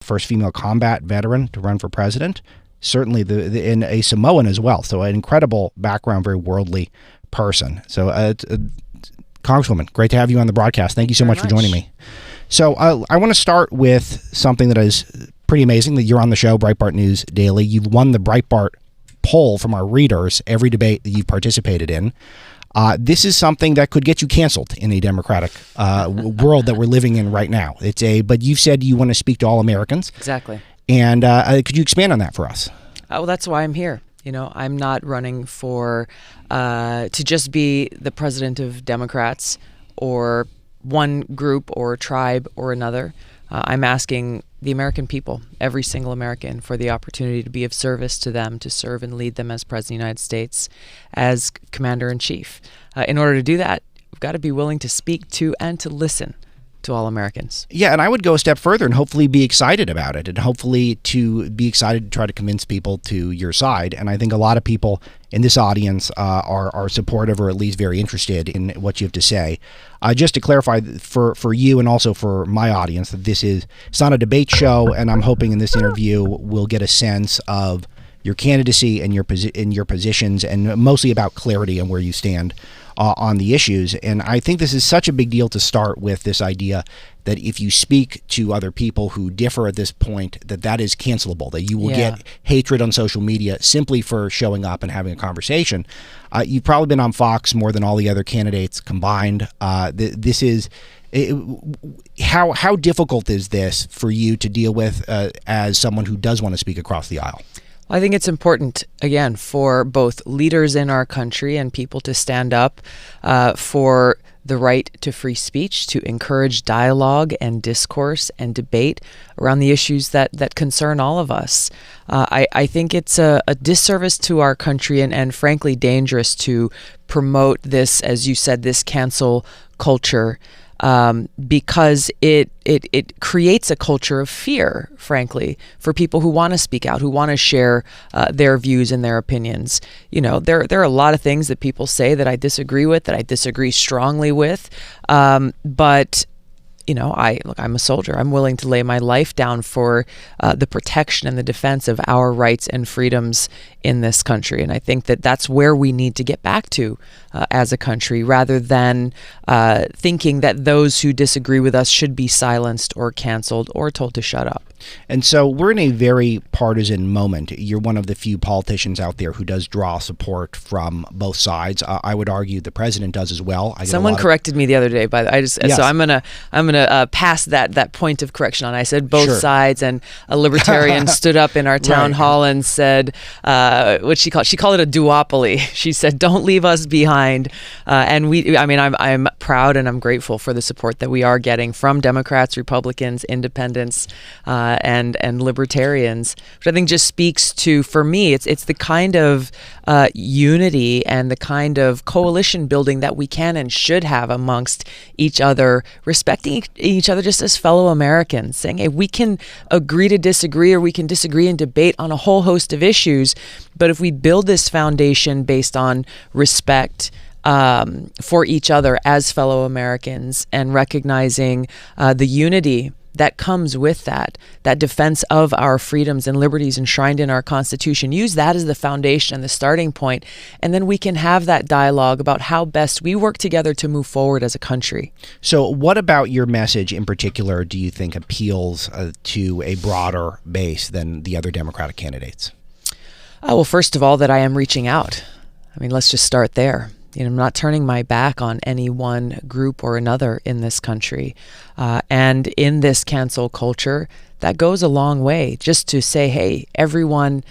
first female combat veteran to run for president, certainly and a Samoan as well. So an incredible background, very worldly person. So Congresswoman, great to have you on the broadcast. Thank you so much for joining me. So I want to start with something that is pretty amazing, that you're on the show, Breitbart News Daily. You've won the Breitbart poll from our readers every debate that you've participated in. This is something that could get you canceled in a democratic world that we're living in right now. But you've said you want to speak to all Americans. Exactly. And could you expand on that for us? Well, that's why I'm here. You know, I'm not running for to just be the president of Democrats or one group or tribe or another. I'm asking the American people, every single American, for the opportunity to be of service to them, to serve and lead them as President of the United States, as Commander-in-Chief. In order to do that, we've got to be willing to speak to and to listen to all Americans. Yeah, and I would go a step further and hopefully be excited about it, and hopefully to be excited to try to convince people to your side. And I think a lot of people in this audience are supportive, or at least very interested in what you have to say. Just to clarify for you and also for my audience, that it's not a debate show, and I'm hoping in this interview we'll get a sense of your candidacy and your positions, and mostly about clarity on where you stand on the issues. And I think this is such a big deal to start with, this idea that if you speak to other people who differ at this point, that is cancelable, that you will get hatred on social media simply for showing up and having a conversation. You've probably been on Fox more than all the other candidates combined. This is how difficult is this for you to deal with as someone who does want to speak across the aisle? I think it's important, again, for both leaders in our country and people to stand up for the right to free speech, to encourage dialogue and discourse and debate around the issues that concern all of us. I think it's a disservice to our country and frankly dangerous to promote this, as you said, this cancel culture. Because it creates a culture of fear, frankly, for people who want to speak out, who want to share their views and their opinions. You know, there are a lot of things that people say that I disagree with, that I disagree strongly with, but you know, I'm a soldier. I'm willing to lay my life down for the protection and the defense of our rights and freedoms in this country. And I think that that's where we need to get back to as a country, rather than thinking that those who disagree with us should be silenced or canceled or told to shut up. And so we're in a very partisan moment. You're one of the few politicians out there who does draw support from both sides. I would argue the president does as well. Someone corrected me the other day, so I'm gonna pass that point of correction on. I said both sides, and a libertarian stood up in our town hall and said, what she called it a duopoly. She said, "Don't leave us behind." And I'm proud and I'm grateful for the support that we are getting from Democrats, Republicans, Independents, and libertarians, which I think just speaks to, for me, it's the kind of unity and the kind of coalition building that we can and should have amongst each other, respecting each other just as fellow Americans, saying, hey, we can agree to disagree, or we can disagree and debate on a whole host of issues, but if we build this foundation based on respect for each other as fellow Americans, and recognizing the unity that comes with that defense of our freedoms and liberties enshrined in our Constitution, use that as the foundation and the starting point, and then we can have that dialogue about how best we work together to move forward as a country. So what about your message in particular do you think appeals to a broader base than the other Democratic candidates? Well, first of all, that I am reaching out. I mean, let's just start there. You know, I'm not turning my back on any one group or another in this country. And in this cancel culture, that goes a long way, just to say, hey, everyone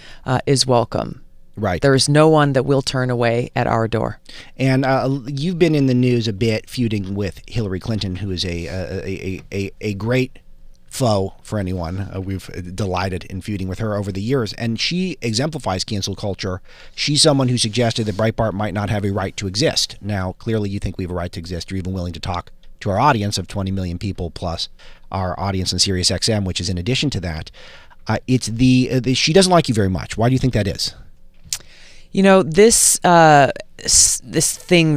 is welcome. Right. There is no one that will turn away at our door. And you've been in the news a bit, feuding with Hillary Clinton, who is a great foe for anyone. We've delighted in feuding with her over the years, and she exemplifies cancel culture. She's someone who suggested that Breitbart might not have a right to exist. Now, clearly you think we have a right to exist. You're even willing to talk to our audience of 20 million people, plus our audience on Sirius XM, which is in addition to that. She doesn't like you very much. Why do you think that is? You know, this thing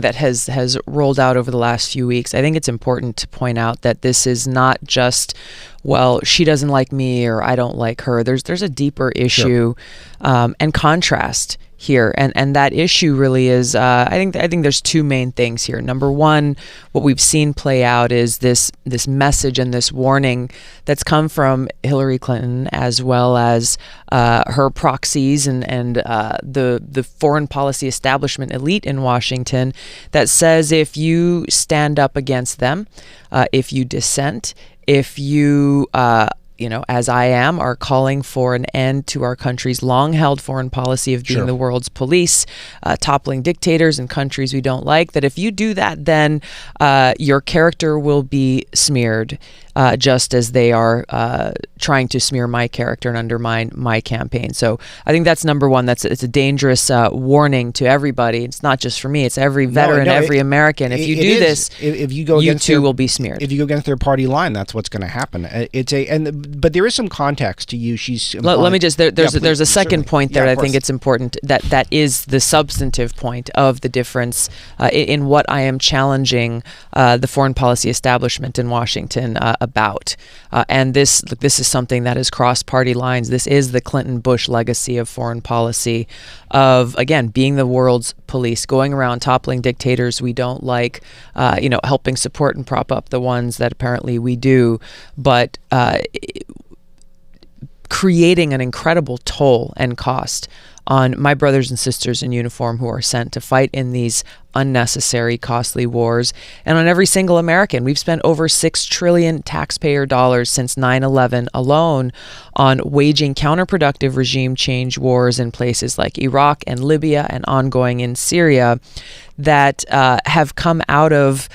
that has rolled out over the last few weeks, I think it's important to point out that this is not just well, she doesn't like me or I don't like her. There's a deeper issue and contrast here, and that issue really is I think there's two main things here. Number one, what we've seen play out is this message and this warning that's come from Hillary Clinton, as well as her proxies and the foreign policy establishment elite in Washington, that says if you stand up against them, if you dissent, if you as I am, are calling for an end to our country's long-held foreign policy of being the world's police, toppling dictators in countries we don't like, that if you do that, then your character will be smeared, just as they are trying to smear my character and undermine my campaign. So I think that's number one. It's a dangerous warning to everybody. It's not just for me. It's every veteran, every American. If you do this, if you go you too will be smeared. If you go against their party line, that's what's going to happen. But there is some context to you. Let me just there's a second point there. I think it's important that is the substantive point of the difference in what I am challenging the foreign policy establishment in Washington about. And this is something that has crossed party lines. This is the Clinton-Bush legacy of foreign policy, of, again, being the world's police, going around toppling dictators we don't like, helping support and prop up the ones that apparently we do, but creating an incredible toll and cost on my brothers and sisters in uniform who are sent to fight in these unnecessary, costly wars, and on every single American. We've spent over $6 trillion taxpayer dollars since 9/11 alone on waging counterproductive regime change wars in places like Iraq and Libya and ongoing in Syria that have come out of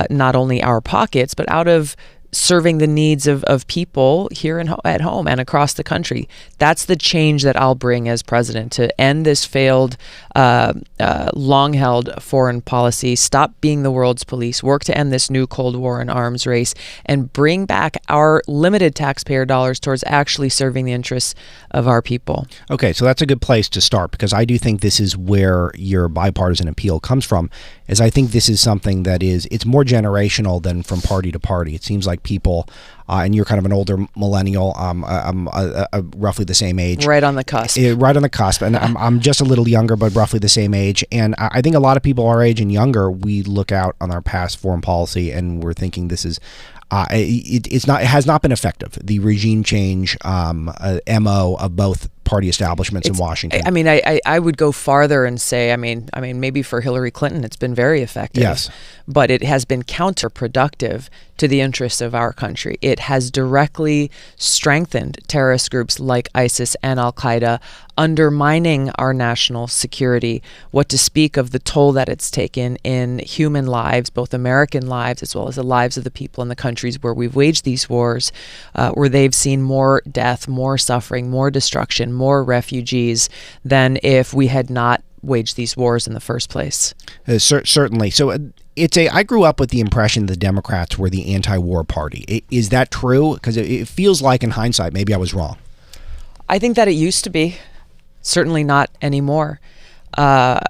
not only our pockets, but out of serving the needs of people here at home and across the country. That's the change that I'll bring as president, to end this failed, long-held foreign policy, stop being the world's police, work to end this new Cold War and arms race, and bring back our limited taxpayer dollars towards actually serving the interests of our people. Okay, so that's a good place to start, because I do think this is where your bipartisan appeal comes from, is I think this is something that it's more generational than from party to party. It seems like people, and you're kind of an older millennial, I'm roughly the same age. Right on the cusp. Right on the cusp, and I'm just a little younger, but roughly the same age. And I think a lot of people our age and younger, we look out on our past foreign policy and we're thinking this is, it has not been effective. The regime change MO of both party establishments in Washington. I mean, I would go farther and say, I mean, maybe for Hillary Clinton, it's been very effective. Yes. But it has been counterproductive to the interests of our country. It has directly strengthened terrorist groups like ISIS and Al-Qaeda, undermining our national security. What to speak of the toll that it's taken in human lives, both American lives as well as the lives of the people in the countries where we've waged these wars, where they've seen more death, more suffering, more destruction, more refugees than if we had not waged these wars in the first place. Certainly. So I grew up with the impression the Democrats were the anti-war party. Is that true? Because it feels like, in hindsight, maybe I was wrong. I think that it used to be. Certainly not anymore. I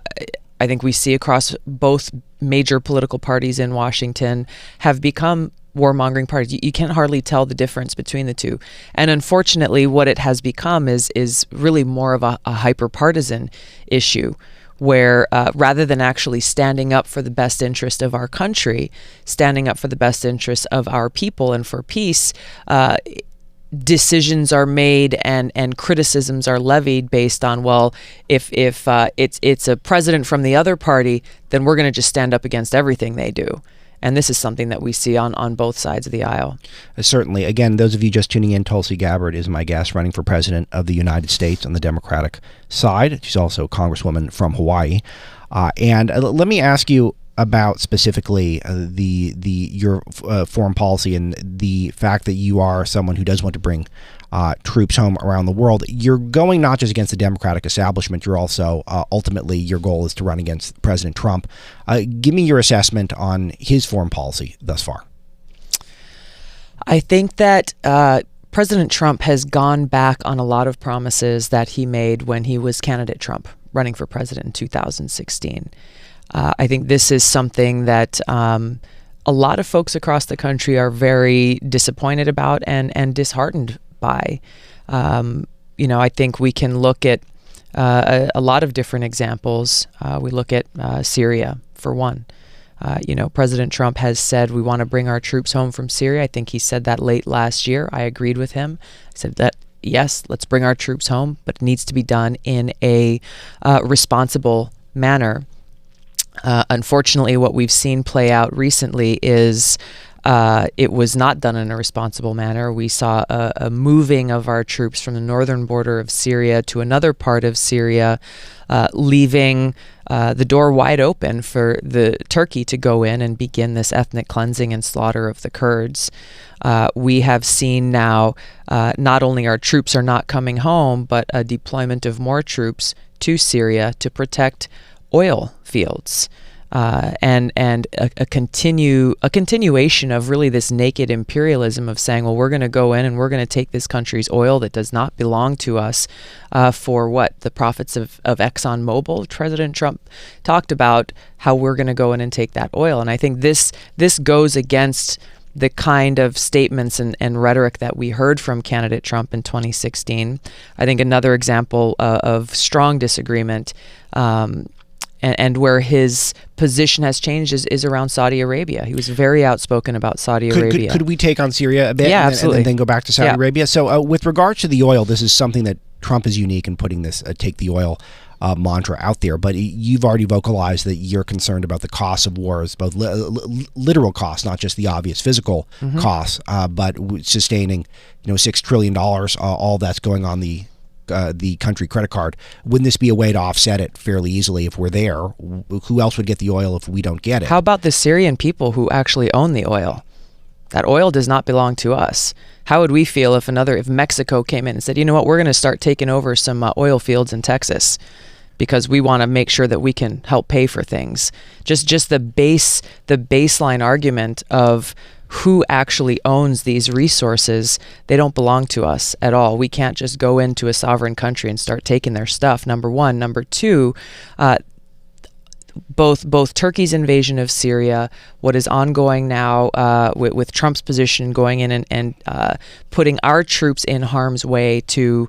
think we see across both major political parties in Washington have become warmongering parties. You can't hardly tell the difference between the two. And unfortunately, what it has become is really more of a hyper-partisan issue, where rather than actually standing up for the best interest of our country, standing up for the best interest of our people and for peace, decisions are made and criticisms are levied based on, well, if it's a president from the other party, then we're going to just stand up against everything they do. And this is something that we see on both sides of the aisle. Certainly. Again, those of you just tuning in, Tulsi Gabbard is my guest, running for president of the United States on the Democratic side. She's also a congresswoman from Hawaii. And let me ask you about specifically your foreign policy and the fact that you are someone who does want to bring troops home around the world. You're going not just against the Democratic establishment, you're also ultimately your goal is to run against President Trump. Give me your assessment on his foreign policy thus far. I think that President Trump has gone back on a lot of promises that he made when he was candidate Trump, running for president in 2016. I think this is something that a lot of folks across the country are very disappointed about and disheartened by. I think we can look at a lot of different examples. We look at Syria, for one. President Trump has said we want to bring our troops home from Syria. I think he said that late last year. I agreed with him. I said that, yes, let's bring our troops home, but it needs to be done in a responsible manner. Unfortunately, what we've seen play out recently is it was not done in a responsible manner. We saw a moving of our troops from the northern border of Syria to another part of Syria, leaving the door wide open for the Turkey to go in and begin this ethnic cleansing and slaughter of the Kurds. We have seen now not only our troops are not coming home, but a deployment of more troops to Syria to protect oil fields. And a continuation of really this naked imperialism of saying, well, we're going to go in and we're going to take this country's oil that does not belong to us for what? The profits of ExxonMobil. President Trump talked about how we're going to go in and take that oil. And I think this goes against the kind of statements and rhetoric that we heard from candidate Trump in 2016. I think another example of strong disagreement and where his position has changed is around Saudi Arabia. He was very outspoken about Saudi Arabia. Could we take on Syria a bit? Yeah, absolutely. And then go back to Saudi Arabia? So with regards to the oil, this is something that Trump is unique in putting this take the oil mantra out there. But you've already vocalized that you're concerned about the costs of wars, both literal costs, not just the obvious physical costs, but sustaining $6 trillion, all that's going on the country credit card. Wouldn't this be a way to offset it fairly easily if we're there? Who else would get the oil if we don't get it? How about the Syrian people who actually own the oil? That oil does not belong to us. How would we feel if Mexico came in and said, you know what, we're going to start taking over some oil fields in Texas because we want to make sure that we can help pay for things? Just the baseline argument of who actually owns these resources, they don't belong to us at all. We can't just go into a sovereign country and start taking their stuff, number one. Number two, both Turkey's invasion of Syria, what is ongoing now with Trump's position going in and putting our troops in harm's way to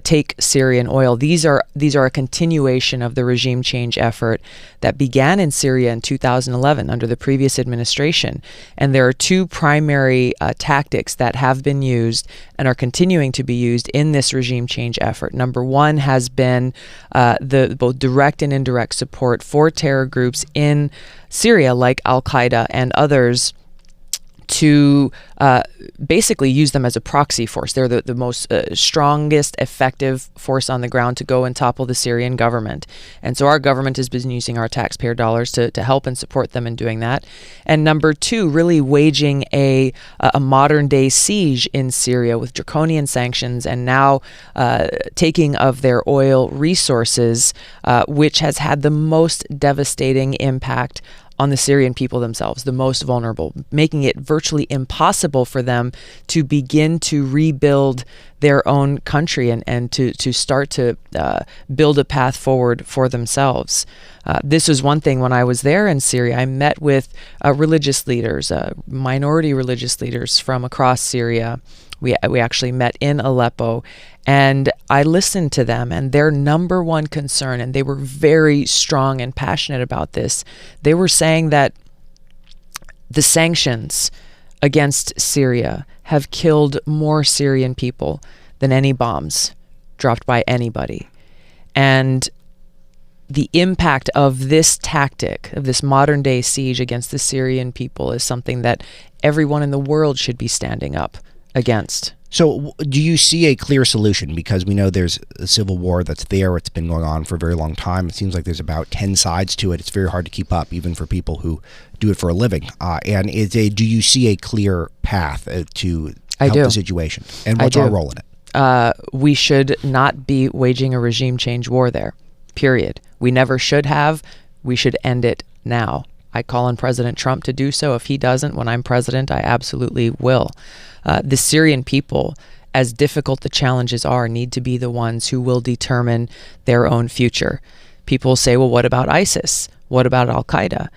take Syrian oil. These are a continuation of the regime change effort that began in Syria in 2011 under the previous administration. And there are two primary tactics that have been used and are continuing to be used in this regime change effort. Number one has been the both direct and indirect support for terror groups in Syria like Al-Qaeda and others to basically use them as a proxy force. They're the most strongest, effective force on the ground to go and topple the Syrian government. And so our government has been using our taxpayer dollars to help and support them in doing that. And number two, really waging a modern day siege in Syria with draconian sanctions and now taking of their oil resources, which has had the most devastating impact on the Syrian people themselves, the most vulnerable, making it virtually impossible for them to begin to rebuild their own country and to start to build a path forward for themselves. This was one thing when I was there in Syria. I met with religious leaders, minority religious leaders from across Syria. We actually met in Aleppo, and I listened to them, and their number one concern, and they were very strong and passionate about this, they were saying that the sanctions against Syria have killed more Syrian people than any bombs dropped by anybody. And the impact of this tactic, of this modern day siege against the Syrian people, is something that everyone in the world should be standing up against. So do you see a clear solution? Because we know there's a civil war that's there. It's been going on for a very long time. It seems like there's about 10 sides to it. It's very hard to keep up, even for people who do it for a living. Do you see a clear path to help the situation? And what's our role in it? We should not be waging a regime change war there, period. We never should have. We should end it now. I call on President Trump to do so. If he doesn't, when I'm president, I absolutely will. The Syrian people, as difficult the challenges are, need to be the ones who will determine their own future. People say, well, what about ISIS? What about Al-Qaeda?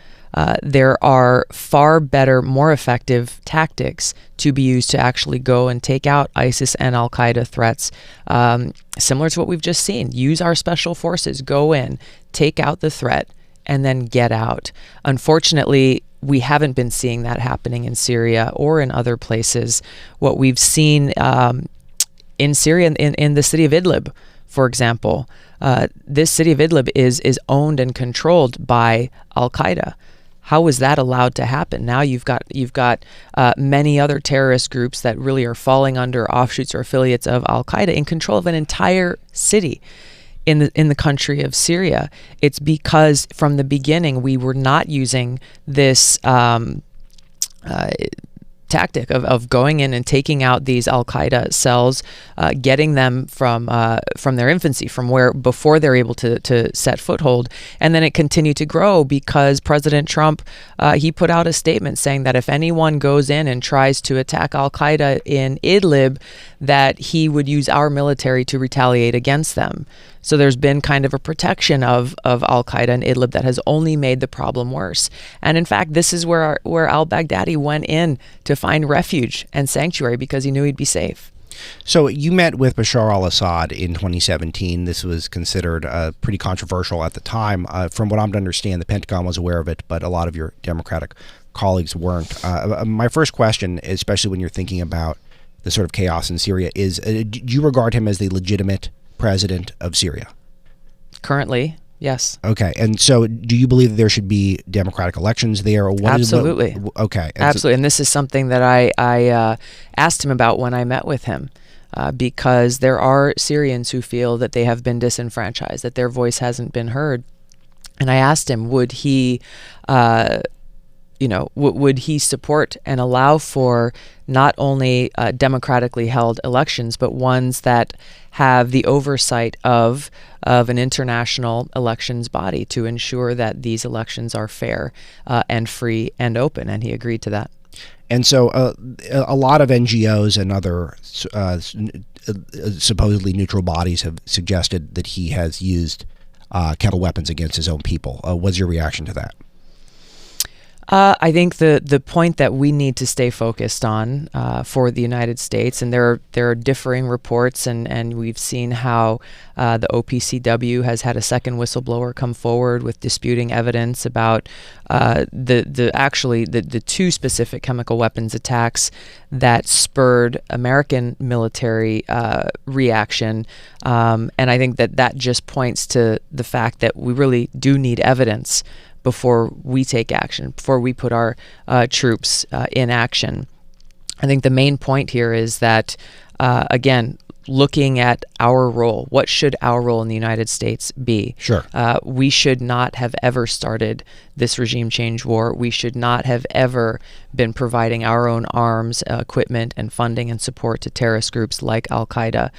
there are far better, more effective tactics to be used to actually go and take out ISIS and Al-Qaeda threats, similar to what we've just seen. Use our special forces, go in, take out the threat, and then get out. Unfortunately, we haven't been seeing that happening in Syria or in other places. What we've seen in Syria, in the city of Idlib, for example, this city of Idlib is owned and controlled by Al-Qaeda. How was that allowed to happen? Now you've got many other terrorist groups that really are falling under offshoots or affiliates of Al-Qaeda in control of an entire city in the country of Syria. It's because from the beginning we were not using this tactic of going in and taking out these Al-Qaeda cells, getting them from their infancy, from where before they're able to set foothold, and then it continued to grow because President Trump he put out a statement saying that if anyone goes in and tries to attack Al-Qaeda in Idlib, that he would use our military to retaliate against them. So there's been kind of a protection of Al-Qaeda in Idlib that has only made the problem worse. And in fact, this is where al-Baghdadi went in to find refuge and sanctuary because he knew he'd be safe. So you met with Bashar al-Assad in 2017. This was considered pretty controversial at the time. From what I'm to understand, the Pentagon was aware of it, but a lot of your Democratic colleagues weren't. My first question, especially when you're thinking about the sort of chaos in Syria, is do you regard him as the legitimate president of Syria? Currently, yes. Okay. And so do you believe that there should be democratic elections there? Or Absolutely. Okay. Absolutely. And this is something that I asked him about when I met with him, because there are Syrians who feel that they have been disenfranchised, that their voice hasn't been heard. And I asked him, would he would he support and allow for not only democratically held elections, but ones that have the oversight of an international elections body to ensure that these elections are fair and free and open? And he agreed to that. And so a lot of NGOs and other supposedly neutral bodies have suggested that he has used chemical weapons against his own people. What's your reaction to that? I think the point that we need to stay focused on for the United States, and there are differing reports, and we've seen how the OPCW has had a second whistleblower come forward with disputing evidence about the two specific chemical weapons attacks that spurred American military reaction, and I think that just points to the fact that we really do need evidence before we take action, before we put our troops in action. I think the main point here is that, again, looking at our role, what should our role in the United States be? Sure. We should not have ever started this regime change war. We should not have ever been providing our own arms, equipment, and funding and support to terrorist groups like Al-Qaeda,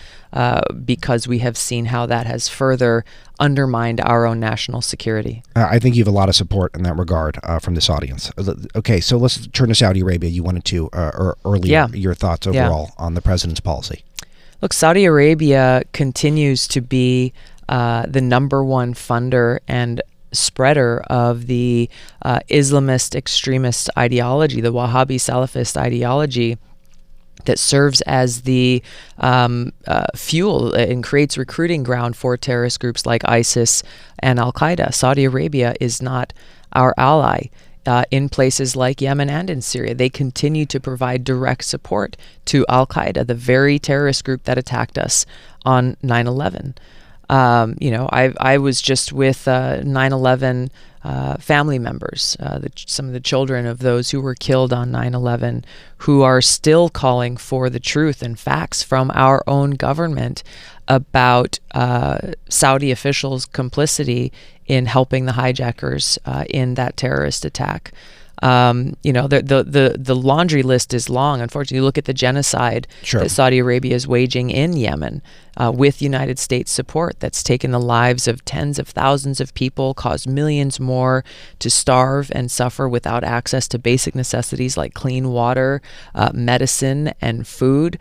because we have seen how that has further undermined our own national security. I think you have a lot of support in that regard from this audience. Okay, so let's turn to Saudi Arabia. You wanted to earlier, your thoughts overall on the president's policy. Look, Saudi Arabia continues to be the number one funder and spreader of the Islamist extremist ideology, the Wahhabi Salafist ideology that serves as the fuel and creates recruiting ground for terrorist groups like ISIS and Al-Qaeda. Saudi Arabia is not our ally. In places like Yemen and in Syria, they continue to provide direct support to Al-Qaeda, the very terrorist group that attacked us on 9/11. I was just with 9/11 family members, some of the children of those who were killed on 9/11, who are still calling for the truth and facts from our own government about Saudi officials' complicity in helping the hijackers in that terrorist attack. The laundry list is long. Unfortunately, you look at the genocide that Saudi Arabia is waging in Yemen with United States support that's taken the lives of tens of thousands of people, caused millions more to starve and suffer without access to basic necessities like clean water, medicine, and food.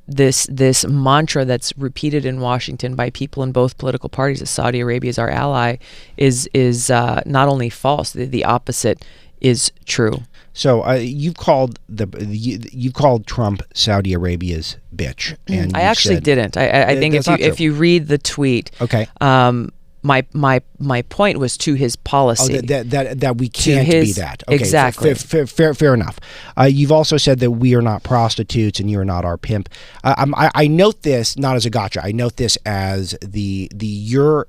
this mantra that's repeated in Washington by people in both political parties that Saudi Arabia is our ally is not only false, the opposite is true. So you've called Trump Saudi Arabia's bitch, and I actually didn't. I think if you read the tweet, okay. My point was to his policy. That we can't be that. Okay, exactly. Fair enough. You've also said that we are not prostitutes and you are not our pimp. I note this not as a gotcha. I note this as you're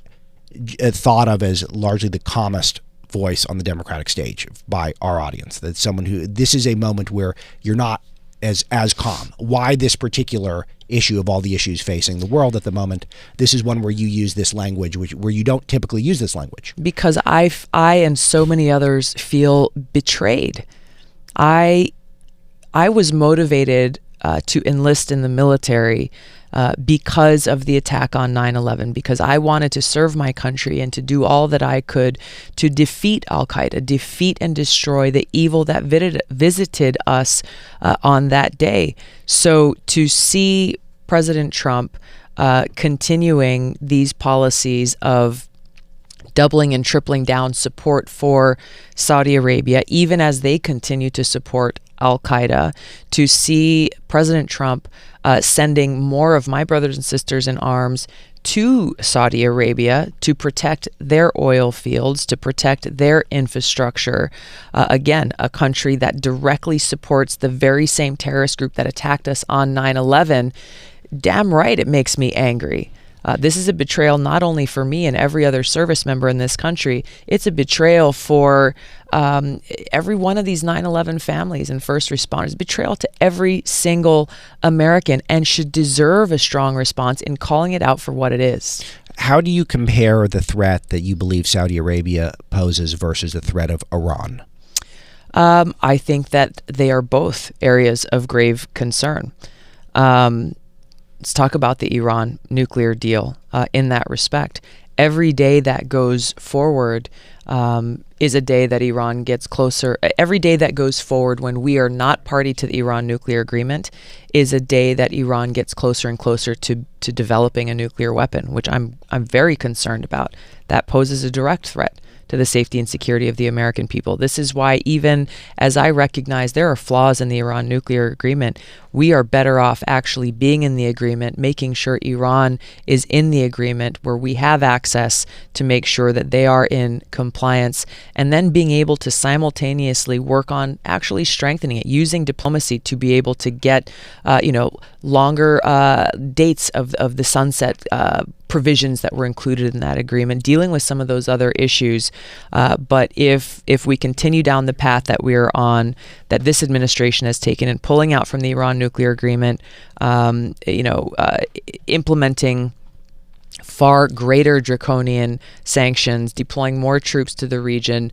thought of as largely the calmest voice on the Democratic stage by our audience. That's someone who, this is a moment where you're not as calm. Why this particular issue of all the issues facing the world at the moment? This is one where you use this language, where you don't typically use this language. Because I and so many others feel betrayed. I was motivated to enlist in the military because of the attack on 9/11, because I wanted to serve my country and to do all that I could to defeat al-Qaeda, defeat and destroy the evil that visited us on that day. So to see President Trump continuing these policies of doubling and tripling down support for Saudi Arabia, even as they continue to support al-Qaeda, to see President Trump sending more of my brothers and sisters in arms to Saudi Arabia to protect their oil fields, to protect their infrastructure. Again, a country that directly supports the very same terrorist group that attacked us on 9/11. Damn right, it makes me angry. This is a betrayal not only for me and every other service member in this country, it's a betrayal for every one of these 9/11 families and first responders, betrayal to every single American, and should deserve a strong response in calling it out for what it is. How do you compare the threat that you believe Saudi Arabia poses versus the threat of Iran? I think that they are both areas of grave concern. Let's talk about the Iran nuclear deal in that respect. Every day that goes forward is a day that Iran gets closer. Every day that goes forward when we are not party to the Iran nuclear agreement is a day that Iran gets closer and closer to developing a nuclear weapon, which I'm very concerned about. That poses a direct threat to the safety and security of the American people. This is why, even as I recognize there are flaws in the Iran nuclear agreement, we are better off actually being in the agreement, making sure Iran is in the agreement, where we have access to make sure that they are in compliance, and then being able to simultaneously work on actually strengthening it, using diplomacy to be able to get longer dates of the sunset provisions that were included in that agreement, dealing with some of those other issues. But if we continue down the path that we're on, that this administration has taken, and pulling out from the Iran nuclear agreement, implementing far greater draconian sanctions, deploying more troops to the region,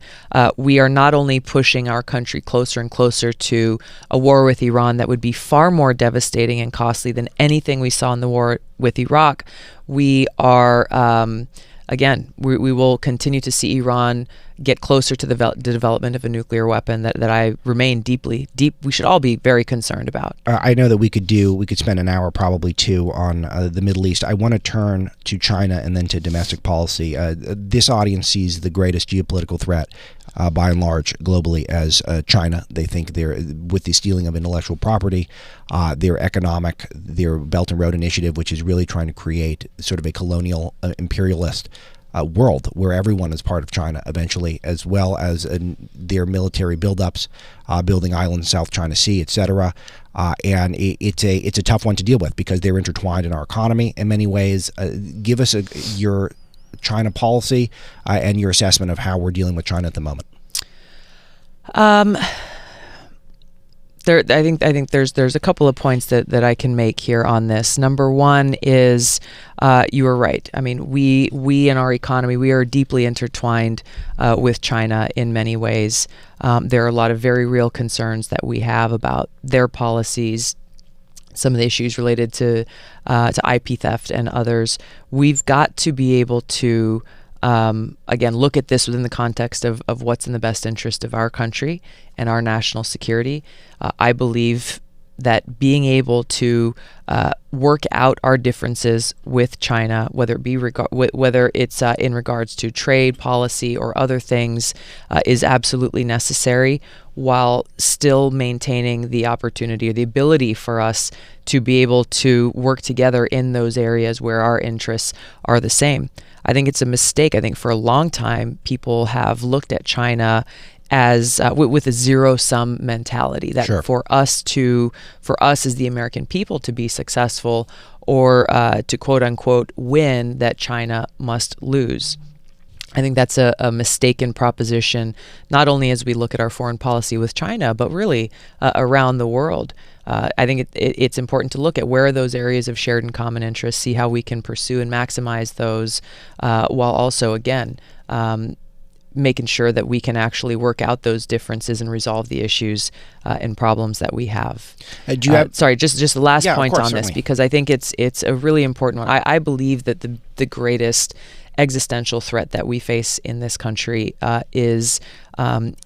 we are not only pushing our country closer and closer to a war with Iran that would be far more devastating and costly than anything we saw in the war with Iraq. We are, we will continue to see Iran get closer to the development of a nuclear weapon that I remain we should all be very concerned about. I know that we could spend an hour, probably two, on the Middle East. I want to turn to China and then to domestic policy. This audience sees the greatest geopolitical threat by and large globally as China. They think with the stealing of intellectual property, their Belt and Road Initiative, which is really trying to create sort of a colonial imperialist world where everyone is part of China eventually, as well as their military buildups, building islands, South China Sea, etc. And it's a tough one to deal with because they're intertwined in our economy in many ways. Give us your China policy and your assessment of how we're dealing with China at the moment. I think there's a couple of points that I can make here on this. Number one is you are right. I mean, we in our economy, we are deeply intertwined with China in many ways. There are a lot of very real concerns that we have about their policies, some of the issues related to IP theft and others. We've got to be able to again, look at this within the context of what's in the best interest of our country and our national security. I believe that being able to work out our differences with China, whether it be whether it's in regards to trade policy or other things, is absolutely necessary, while still maintaining the opportunity or the ability for us to be able to work together in those areas where our interests are the same. I think it's a mistake. I think for a long time, people have looked at China as with a zero-sum mentality, that for us as the American people to be successful or to quote unquote win, that China must lose. I think that's a mistaken proposition, not only as we look at our foreign policy with China, but really around the world. I think it's important to look at where are those areas of shared and common interest, see how we can pursue and maximize those, while also, again, making sure that we can actually work out those differences and resolve the issues and problems that we have. Sorry, just the last point on this, because I think it's a really important one. I believe that the greatest existential threat that we face in this country is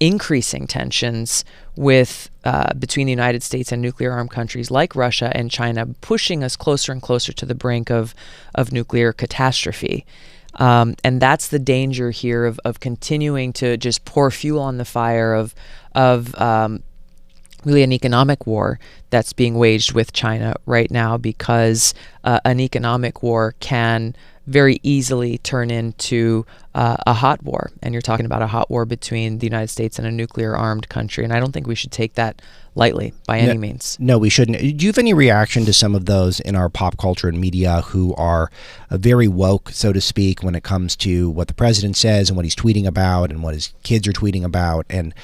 increasing tensions with between the United States and nuclear-armed countries like Russia and China, pushing us closer and closer to the brink of nuclear catastrophe. And that's the danger here of continuing to just pour fuel on the fire of really an economic war that's being waged with China right now, because an economic war can very easily turn into a hot war. And you're talking about a hot war between the United States and a nuclear-armed country. And I don't think we should take that lightly by any means. No, we shouldn't. Do you have any reaction to some of those in our pop culture and media who are very woke, so to speak, when it comes to what the president says and what he's tweeting about and what his kids are tweeting about? And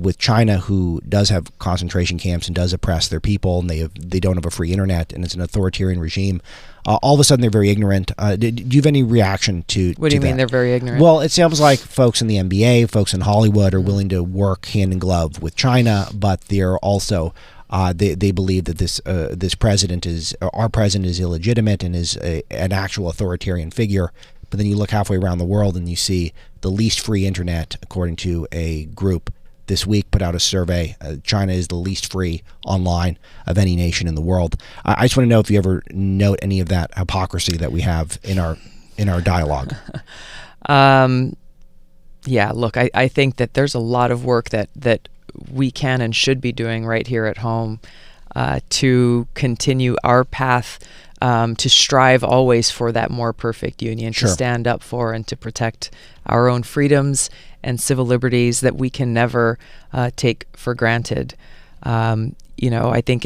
with China, who does have concentration camps and does oppress their people, and they don't have a free internet, and it's an authoritarian regime, all of a sudden they're very ignorant. Do you have any reaction to What do you mean they're very ignorant? Well, it sounds like folks in the NBA, folks in Hollywood are willing to work hand in glove with China, but they're also they believe that this president our president is illegitimate and is an actual authoritarian figure. But then you look halfway around the world and you see the least free internet, according to a group this week put out a survey. China is the least free online of any nation in the world. I just want to know if you ever note any of that hypocrisy that we have in our dialogue. Yeah, look, I think that there's a lot of work that we can and should be doing right here at home to continue our path, to strive always for that more perfect union, to stand up for and to protect our own freedoms and civil liberties that we can never take for granted. I think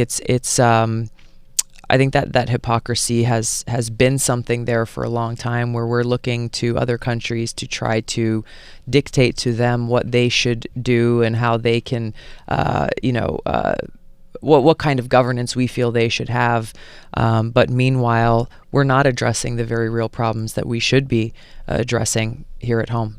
I think that hypocrisy has been something there for a long time, where we're looking to other countries to try to dictate to them what they should do and how they can, what kind of governance we feel they should have. But meanwhile, we're not addressing the very real problems that we should be addressing here at home.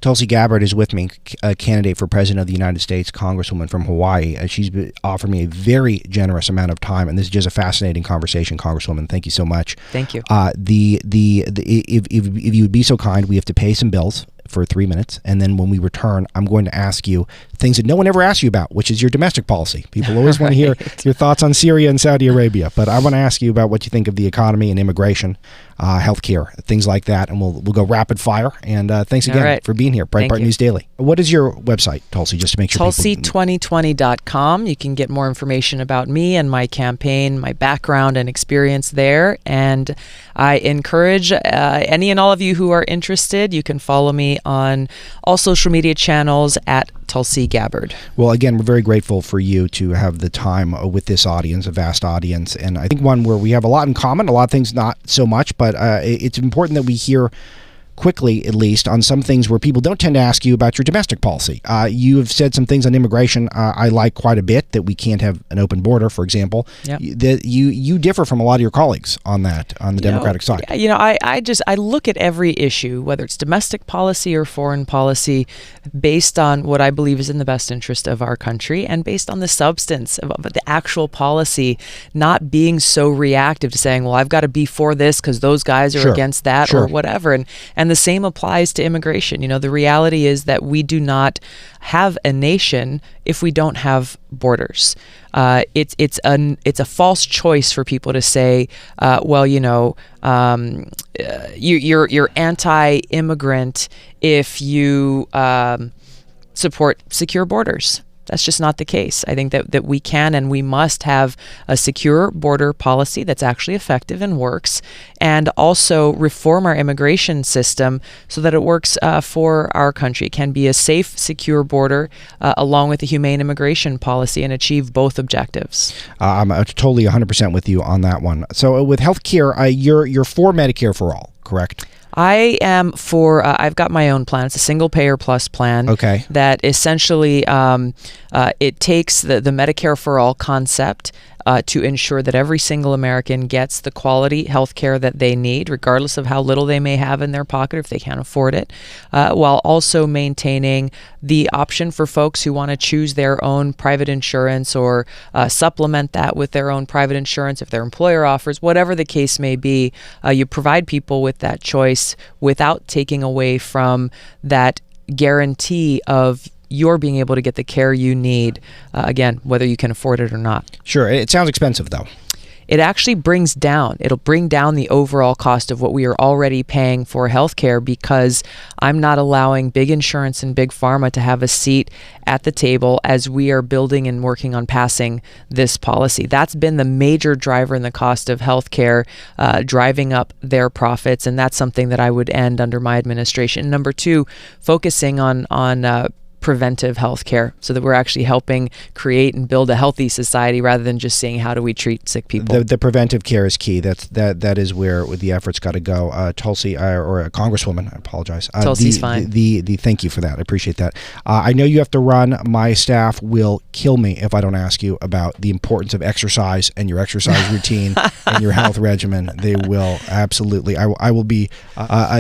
Tulsi Gabbard is with me, a candidate for President of the United States, Congresswoman from Hawaii. She's offered me a very generous amount of time, and this is just a fascinating conversation, Congresswoman. Thank you so much. Thank you. If you would be so kind, we have to pay some bills for 3 minutes, and then when we return, I'm going to ask you things that no one ever asks you about, which is your domestic policy. People always want to hear your thoughts on Syria and Saudi Arabia, but I want to ask you about what you think of the economy and immigration, healthcare, things like that, and we'll go rapid fire. And thanks again for being here, Breitbart News Daily. What is your website, Tulsi, just to make sure Tulsi2020.com. You can get more information about me and my campaign, my background and experience there. And I encourage any and all of you who are interested, you can follow me on all social media channels at Tulsi Gabbard. Well, again, we're very grateful for you to have the time with this audience, a vast audience, and I think one where we have a lot in common, a lot of things not so much, but it's important that we hear quickly, at least, on some things where people don't tend to ask you about your domestic policy. You have said some things on immigration I like quite a bit, that we can't have an open border, for example. Yep. That you differ from a lot of your colleagues on that, on the Democratic side. I look at every issue, whether it's domestic policy or foreign policy, based on what I believe is in the best interest of our country and based on the substance of the actual policy, not being so reactive to saying, well, I've got to be for this because those guys are against that or whatever. And And the same applies to immigration. The reality is that we do not have a nation if we don't have borders. It's a false choice for people to say, you're anti-immigrant if you support secure borders. That's just not the case. I think that we can and we must have a secure border policy that's actually effective and works, and also reform our immigration system so that it works for our country. It can be a safe, secure border along with a humane immigration policy and achieve both objectives. I'm totally 100% with you on that one. So with healthcare, you're for Medicare for all, correct? I am for, I've got my own plan. It's a single payer plus plan. Okay. That essentially, it takes the Medicare for all concept to ensure that every single American gets the quality health care that they need, regardless of how little they may have in their pocket if they can't afford it, while also maintaining the option for folks who want to choose their own private insurance or supplement that with their own private insurance if their employer offers, whatever the case may be. You provide people with that choice without taking away from that guarantee of you're being able to get the care you need, again, whether you can afford it or not. Sure. It sounds expensive, though. It actually it'll bring down the overall cost of what we are already paying for healthcare, because I'm not allowing big insurance and big pharma to have a seat at the table as we are building and working on passing this policy. That's been the major driver in the cost of healthcare, driving up their profits, and that's something that I would end under my administration. Number two, focusing on preventive health care so that we're actually helping create and build a healthy society rather than just saying how do we treat sick people. The preventive care is key. That is where the effort's got to go. Tulsi, or a Congresswoman, I apologize. Tulsi's fine. Thank you for that. I appreciate that. I know you have to run. My staff will kill me if I don't ask you about the importance of exercise and your exercise routine and your health regimen. They will absolutely. I will be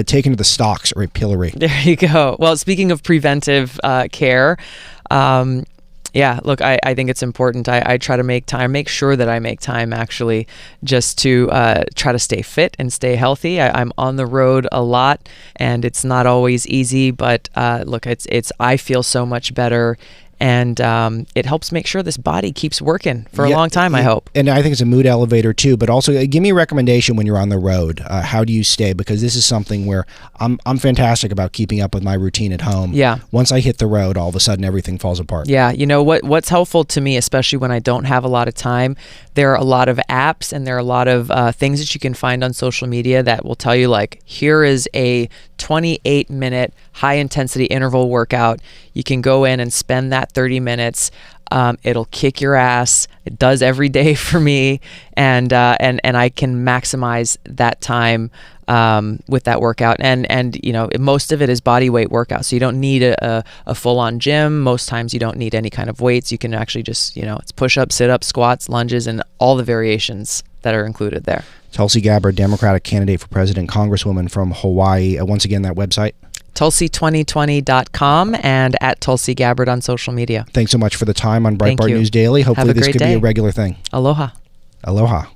taken to the stocks or a pillory. There you go. Well, speaking of preventive care, look, I think it's important. I try to make sure that I make time actually just to try to stay fit and stay healthy. I'm on the road a lot and it's not always easy, but look, I feel so much better. And it helps make sure this body keeps working for a long time, I hope. And I think it's a mood elevator, too. But also, give me a recommendation when you're on the road. How do you stay? Because this is something where I'm fantastic about keeping up with my routine at home. Yeah. Once I hit the road, all of a sudden, everything falls apart. Yeah. You know, what's helpful to me, especially when I don't have a lot of time, there are a lot of apps and there are a lot of things that you can find on social media that will tell you, like, here is a 28-minute high-intensity interval workout. You can go in and spend that 30 minutes. It'll kick your ass. It does every day for me, and I can maximize that time with that workout. And you know, most of it is body weight workout, so you don't need a full-on gym. Most times you don't need any kind of weights. You can actually just, it's push-ups, sit-ups, squats, lunges, and all the variations that are included there. Tulsi Gabbard, Democratic candidate for president, Congresswoman from Hawaii. Once again, that website? Tulsi2020.com and at Tulsi Gabbard on social media. Thanks so much for the time on Breitbart News Daily. Hopefully this could be a regular thing. Aloha. Aloha.